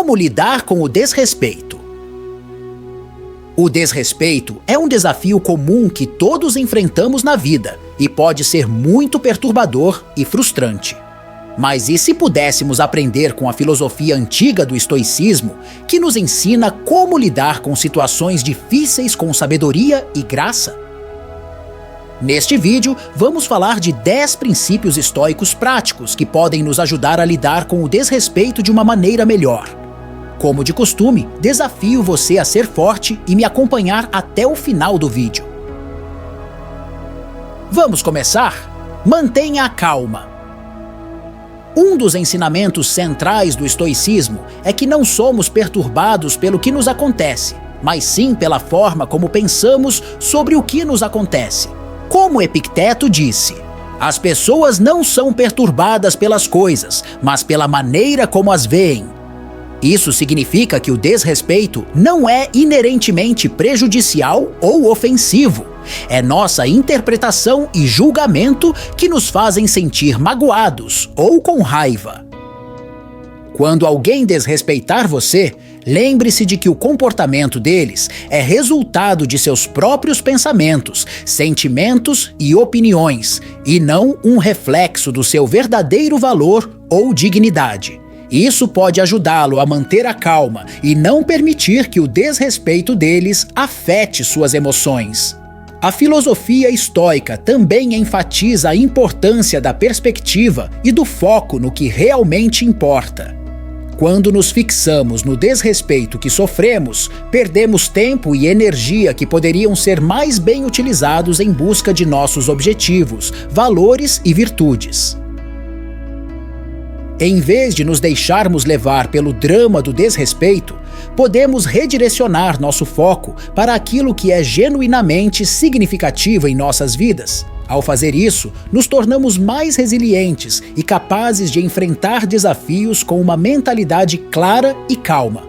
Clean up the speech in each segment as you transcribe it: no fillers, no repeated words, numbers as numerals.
Como lidar com o desrespeito? O desrespeito é um desafio comum que todos enfrentamos na vida e pode ser muito perturbador e frustrante. Mas e se pudéssemos aprender com a filosofia antiga do estoicismo, que nos ensina como lidar com situações difíceis com sabedoria e graça? Neste vídeo, vamos falar de 10 princípios estoicos práticos que podem nos ajudar a lidar com o desrespeito de uma maneira melhor. Como de costume, desafio você a ser forte e me acompanhar até o final do vídeo. Vamos começar? Mantenha a calma. Um dos ensinamentos centrais do estoicismo é que não somos perturbados pelo que nos acontece, mas sim pela forma como pensamos sobre o que nos acontece. Como Epicteto disse, as pessoas não são perturbadas pelas coisas, mas pela maneira como as veem. Isso significa que o desrespeito não é inerentemente prejudicial ou ofensivo. É nossa interpretação e julgamento que nos fazem sentir magoados ou com raiva. Quando alguém desrespeitar você, lembre-se de que o comportamento deles é resultado de seus próprios pensamentos, sentimentos e opiniões, e não um reflexo do seu verdadeiro valor ou dignidade. Isso pode ajudá-lo a manter a calma e não permitir que o desrespeito deles afete suas emoções. A filosofia estoica também enfatiza a importância da perspectiva e do foco no que realmente importa. Quando nos fixamos no desrespeito que sofremos, perdemos tempo e energia que poderiam ser mais bem utilizados em busca de nossos objetivos, valores e virtudes. Em vez de nos deixarmos levar pelo drama do desrespeito, podemos redirecionar nosso foco para aquilo que é genuinamente significativo em nossas vidas. Ao fazer isso, nos tornamos mais resilientes e capazes de enfrentar desafios com uma mentalidade clara e calma.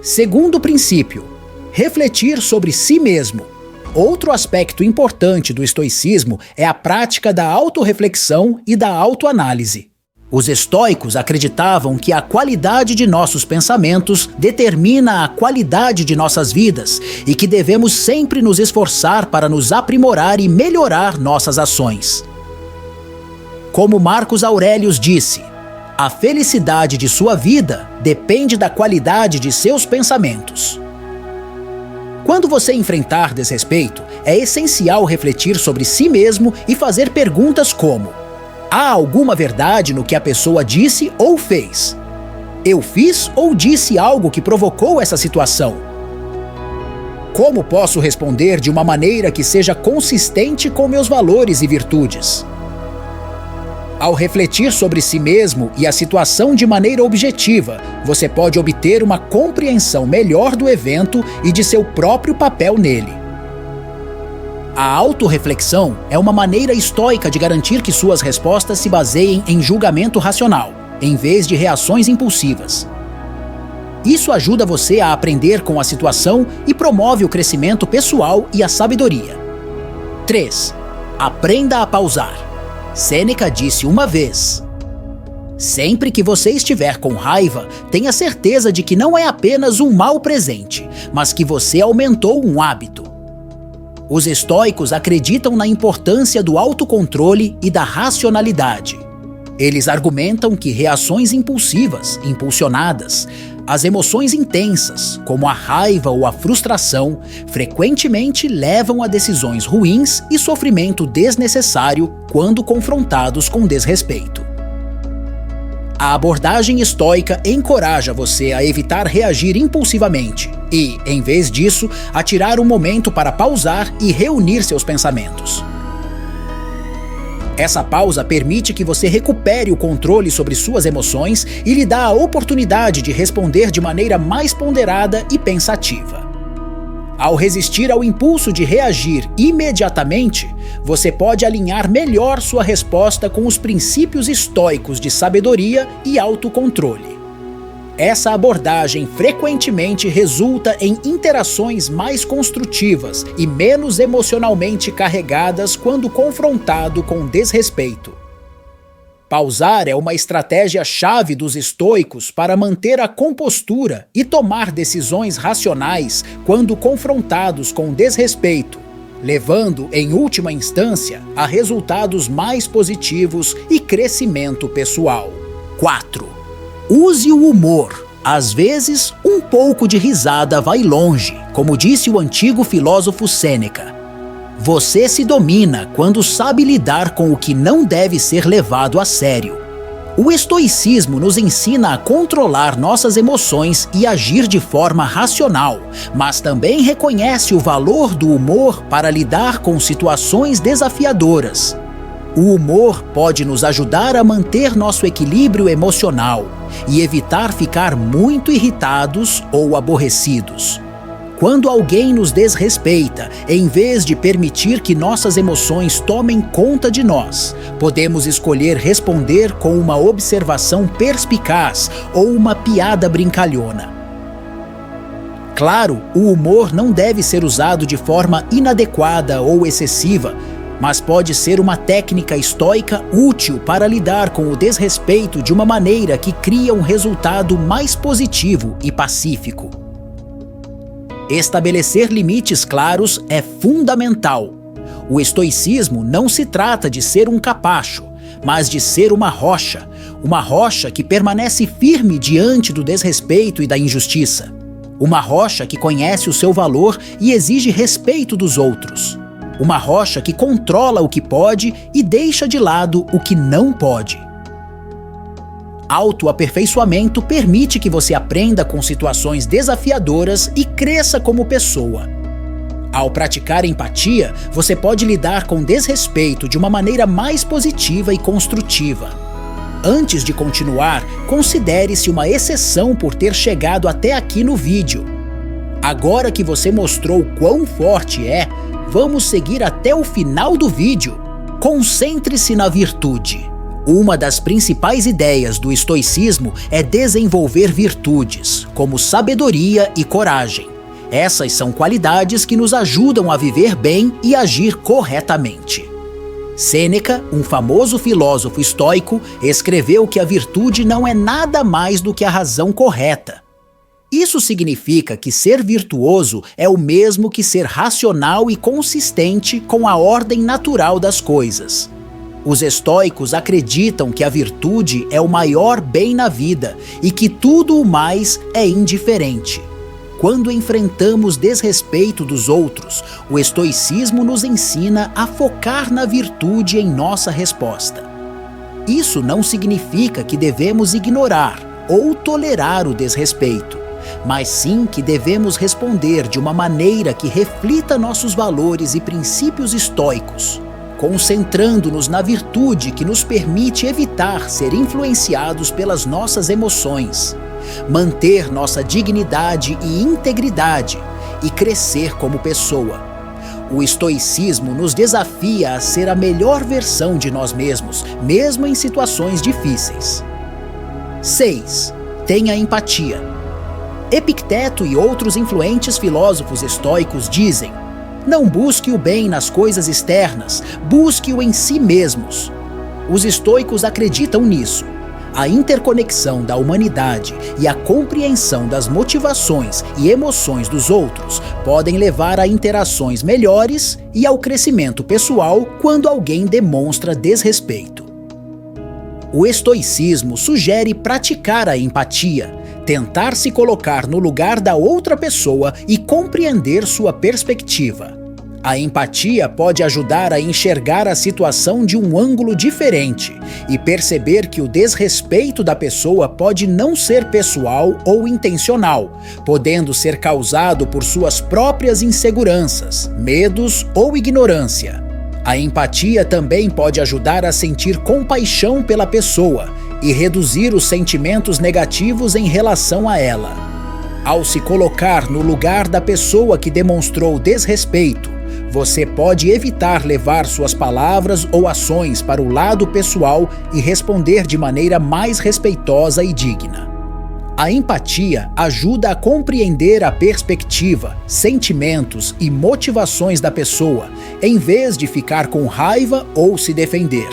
Segundo princípio, refletir sobre si mesmo. Outro aspecto importante do estoicismo é a prática da autorreflexão e da autoanálise. Os estoicos acreditavam que a qualidade de nossos pensamentos determina a qualidade de nossas vidas e que devemos sempre nos esforçar para nos aprimorar e melhorar nossas ações. Como Marcos Aurelius disse, a felicidade de sua vida depende da qualidade de seus pensamentos. Quando você enfrentar desrespeito, é essencial refletir sobre si mesmo e fazer perguntas como: há alguma verdade no que a pessoa disse ou fez? Eu fiz ou disse algo que provocou essa situação? Como posso responder de uma maneira que seja consistente com meus valores e virtudes? Ao refletir sobre si mesmo e a situação de maneira objetiva, você pode obter uma compreensão melhor do evento e de seu próprio papel nele. A autorreflexão é uma maneira estoica de garantir que suas respostas se baseiem em julgamento racional, em vez de reações impulsivas. Isso ajuda você a aprender com a situação e promove o crescimento pessoal e a sabedoria. 3. Aprenda a pausar. Sêneca disse uma vez: sempre que você estiver com raiva, tenha certeza de que não é apenas um mau presente, mas que você aumentou um hábito. Os estoicos acreditam na importância do autocontrole e da racionalidade. Eles argumentam que reações impulsivas, impulsionadas, as emoções intensas, como a raiva ou a frustração, frequentemente levam a decisões ruins e sofrimento desnecessário quando confrontados com desrespeito. A abordagem estoica encoraja você a evitar reagir impulsivamente e, em vez disso, a tirar um momento para pausar e reunir seus pensamentos. Essa pausa permite que você recupere o controle sobre suas emoções e lhe dá a oportunidade de responder de maneira mais ponderada e pensativa. Ao resistir ao impulso de reagir imediatamente, você pode alinhar melhor sua resposta com os princípios estoicos de sabedoria e autocontrole. Essa abordagem frequentemente resulta em interações mais construtivas e menos emocionalmente carregadas quando confrontado com desrespeito. Pausar é uma estratégia-chave dos estoicos para manter a compostura e tomar decisões racionais quando confrontados com desrespeito, levando, em última instância, a resultados mais positivos e crescimento pessoal. 4. Use o humor. Às vezes, um pouco de risada vai longe, como disse o antigo filósofo Sêneca. Você se domina quando sabe lidar com o que não deve ser levado a sério. O estoicismo nos ensina a controlar nossas emoções e agir de forma racional, mas também reconhece o valor do humor para lidar com situações desafiadoras. O humor pode nos ajudar a manter nosso equilíbrio emocional e evitar ficar muito irritados ou aborrecidos. Quando alguém nos desrespeita, em vez de permitir que nossas emoções tomem conta de nós, podemos escolher responder com uma observação perspicaz ou uma piada brincalhona. Claro, o humor não deve ser usado de forma inadequada ou excessiva, mas pode ser uma técnica estoica útil para lidar com o desrespeito de uma maneira que cria um resultado mais positivo e pacífico. Estabelecer limites claros é fundamental. O estoicismo não se trata de ser um capacho, mas de ser uma rocha que permanece firme diante do desrespeito e da injustiça. Uma rocha que conhece o seu valor e exige respeito dos outros. Uma rocha que controla o que pode e deixa de lado o que não pode. Autoaperfeiçoamento permite que você aprenda com situações desafiadoras e cresça como pessoa. Ao praticar empatia, você pode lidar com desrespeito de uma maneira mais positiva e construtiva. Antes de continuar, considere-se uma exceção por ter chegado até aqui no vídeo. Agora que você mostrou quão forte é, vamos seguir até o final do vídeo. Concentre-se na virtude. Uma das principais ideias do estoicismo é desenvolver virtudes, como sabedoria e coragem. Essas são qualidades que nos ajudam a viver bem e agir corretamente. Sêneca, um famoso filósofo estoico, escreveu que a virtude não é nada mais do que a razão correta. Isso significa que ser virtuoso é o mesmo que ser racional e consistente com a ordem natural das coisas. Os estoicos acreditam que a virtude é o maior bem na vida e que tudo o mais é indiferente. Quando enfrentamos desrespeito dos outros, o estoicismo nos ensina a focar na virtude em nossa resposta. Isso não significa que devemos ignorar ou tolerar o desrespeito, mas sim que devemos responder de uma maneira que reflita nossos valores e princípios estoicos, concentrando-nos na virtude que nos permite evitar ser influenciados pelas nossas emoções, manter nossa dignidade e integridade e crescer como pessoa. O estoicismo nos desafia a ser a melhor versão de nós mesmos, mesmo em situações difíceis. 6. Tenha empatia. Epicteto e outros influentes filósofos estoicos dizem: não busque o bem nas coisas externas, busque-o em si mesmos. Os estoicos acreditam nisso. A interconexão da humanidade e a compreensão das motivações e emoções dos outros podem levar a interações melhores e ao crescimento pessoal quando alguém demonstra desrespeito. O estoicismo sugere praticar a empatia, tentar se colocar no lugar da outra pessoa e compreender sua perspectiva. A empatia pode ajudar a enxergar a situação de um ângulo diferente e perceber que o desrespeito da pessoa pode não ser pessoal ou intencional, podendo ser causado por suas próprias inseguranças, medos ou ignorância. A empatia também pode ajudar a sentir compaixão pela pessoa e reduzir os sentimentos negativos em relação a ela. Ao se colocar no lugar da pessoa que demonstrou desrespeito, você pode evitar levar suas palavras ou ações para o lado pessoal e responder de maneira mais respeitosa e digna. A empatia ajuda a compreender a perspectiva, sentimentos e motivações da pessoa, em vez de ficar com raiva ou se defender.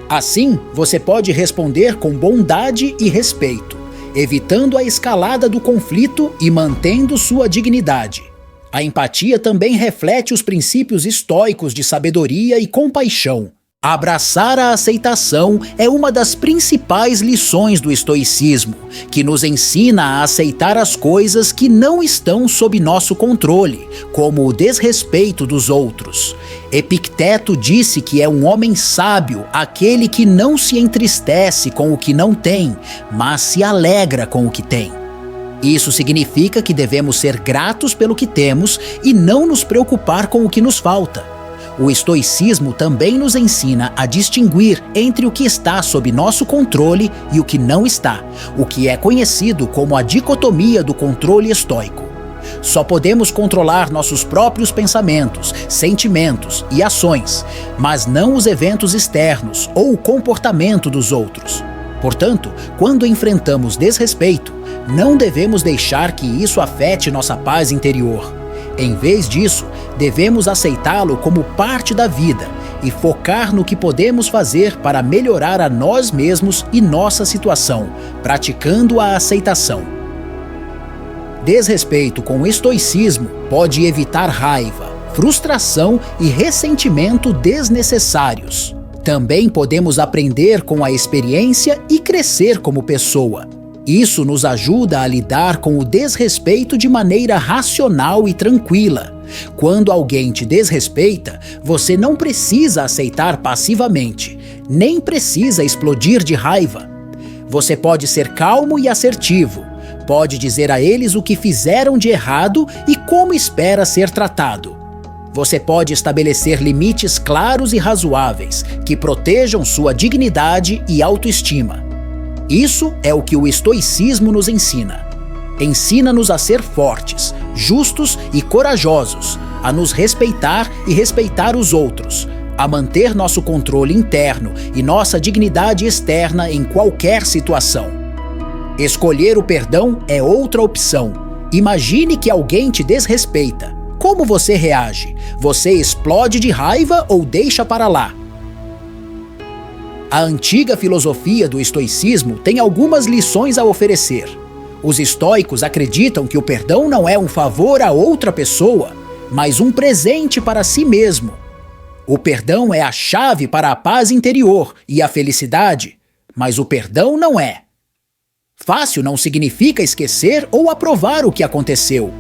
Assim, você pode responder com bondade e respeito, evitando a escalada do conflito e mantendo sua dignidade. A empatia também reflete os princípios estoicos de sabedoria e compaixão. Abraçar a aceitação é uma das principais lições do estoicismo, que nos ensina a aceitar as coisas que não estão sob nosso controle, como o desrespeito dos outros. Epicteto disse que é um homem sábio aquele que não se entristece com o que não tem, mas se alegra com o que tem. Isso significa que devemos ser gratos pelo que temos e não nos preocupar com o que nos falta. O estoicismo também nos ensina a distinguir entre o que está sob nosso controle e o que não está, o que é conhecido como a dicotomia do controle estoico. Só podemos controlar nossos próprios pensamentos, sentimentos e ações, mas não os eventos externos ou o comportamento dos outros. Portanto, quando enfrentamos desrespeito, não devemos deixar que isso afete nossa paz interior. Em vez disso, devemos aceitá-lo como parte da vida e focar no que podemos fazer para melhorar a nós mesmos e nossa situação, praticando a aceitação. Desrespeito com estoicismo pode evitar raiva, frustração e ressentimento desnecessários. Também podemos aprender com a experiência e crescer como pessoa. Isso nos ajuda a lidar com o desrespeito de maneira racional e tranquila. Quando alguém te desrespeita, você não precisa aceitar passivamente, nem precisa explodir de raiva. Você pode ser calmo e assertivo, pode dizer a eles o que fizeram de errado e como espera ser tratado. Você pode estabelecer limites claros e razoáveis, que protejam sua dignidade e autoestima. Isso é o que o estoicismo nos ensina. Ensina-nos a ser fortes, justos e corajosos, a nos respeitar e respeitar os outros, a manter nosso controle interno e nossa dignidade externa em qualquer situação. Escolher o perdão é outra opção. Imagine que alguém te desrespeita. Como você reage? Você explode de raiva ou deixa para lá? A antiga filosofia do estoicismo tem algumas lições a oferecer. Os estoicos acreditam que o perdão não é um favor a outra pessoa, mas um presente para si mesmo. O perdão é a chave para a paz interior e a felicidade, mas o perdão não é. Fácil não significa esquecer ou aprovar o que aconteceu.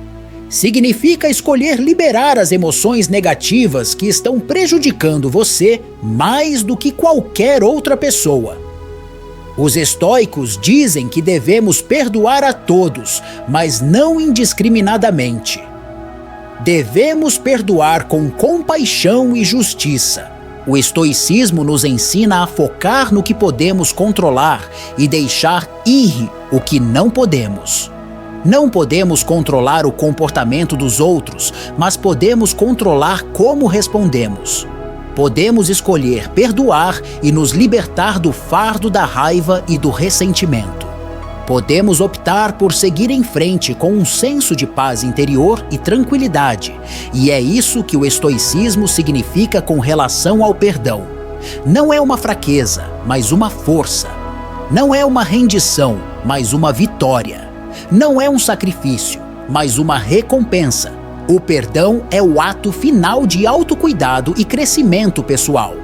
Significa escolher liberar as emoções negativas que estão prejudicando você mais do que qualquer outra pessoa. Os estoicos dizem que devemos perdoar a todos, mas não indiscriminadamente. Devemos perdoar com compaixão e justiça. O estoicismo nos ensina a focar no que podemos controlar e deixar ir o que não podemos. Não podemos controlar o comportamento dos outros, mas podemos controlar como respondemos. Podemos escolher perdoar e nos libertar do fardo da raiva e do ressentimento. Podemos optar por seguir em frente com um senso de paz interior e tranquilidade, e é isso que o estoicismo significa com relação ao perdão. Não é uma fraqueza, mas uma força. Não é uma rendição, mas uma vitória. Não é um sacrifício, mas uma recompensa. O perdão é o ato final de autocuidado e crescimento pessoal.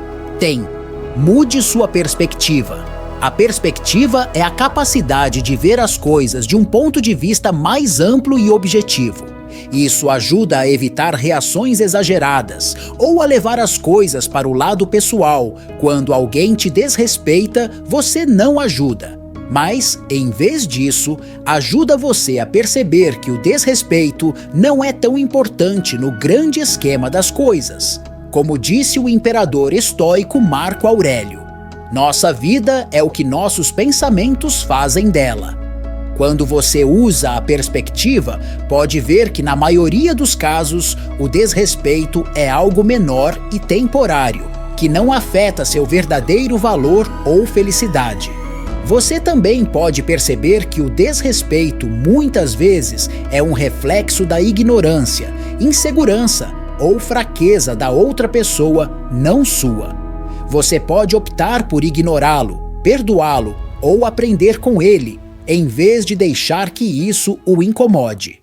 Mude sua perspectiva. A perspectiva é a capacidade de ver as coisas de um ponto de vista mais amplo e objetivo. Isso ajuda a evitar reações exageradas ou a levar as coisas para o lado pessoal. Quando alguém te desrespeita, você não ajuda. Mas, em vez disso, ajuda você a perceber que o desrespeito não é tão importante no grande esquema das coisas. Como disse o imperador estoico Marco Aurélio, nossa vida é o que nossos pensamentos fazem dela. Quando você usa a perspectiva, pode ver que na maioria dos casos, o desrespeito é algo menor e temporário, que não afeta seu verdadeiro valor ou felicidade. Você também pode perceber que o desrespeito muitas vezes é um reflexo da ignorância, insegurança ou fraqueza da outra pessoa, não sua. Você pode optar por ignorá-lo, perdoá-lo ou aprender com ele, em vez de deixar que isso o incomode.